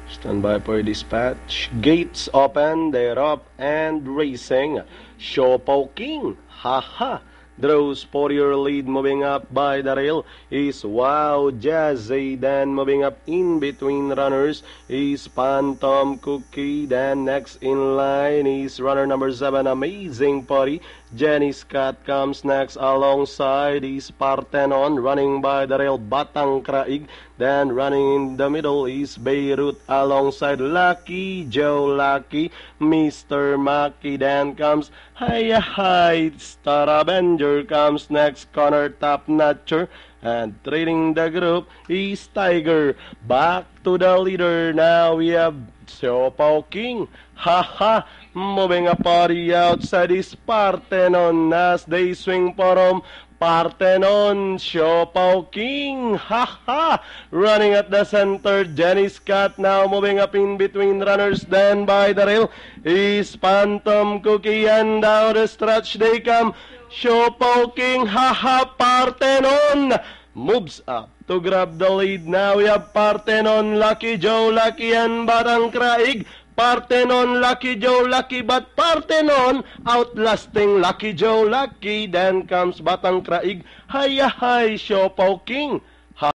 Stand by for dispatch. Gates open, they're up and racing. Siopaw King, haha. Draws for your lead, moving up by the rail is Wow Jazzy. Then moving up in between runners is Phantom Cookie. Then next in line is runner number 7, Amazing Party. Jenny Scott comes next alongside is Parthenon, running by the rail Batang Kraig. Then running in the middle is Beirut alongside Lucky Joe Lucky. Mr. Maki then comes Hiya Hi Star Avenger comes next, Connor Top Notcher. And trailing the group is Tiger. Back to the leader. Now we have Siopaw King. Haha. Moving a party outside is Parthenon as they swing from Parthenon, Siopaw King, haha, running at the center, Jenny Scott now moving up in between runners, then by the rail is Phantom Cookie, and down the stretch they come, Siopaw King, haha, Parthenon moves up to grab the lead. Now we have Parthenon, Lucky Joe, Lucky, and Batang Kraig. Parthenon, Lucky Joe, Lucky, but Parthenon outlasting Lucky Joe, Lucky. Then comes Batang Kraig, Hiya Hi, Siopaw King.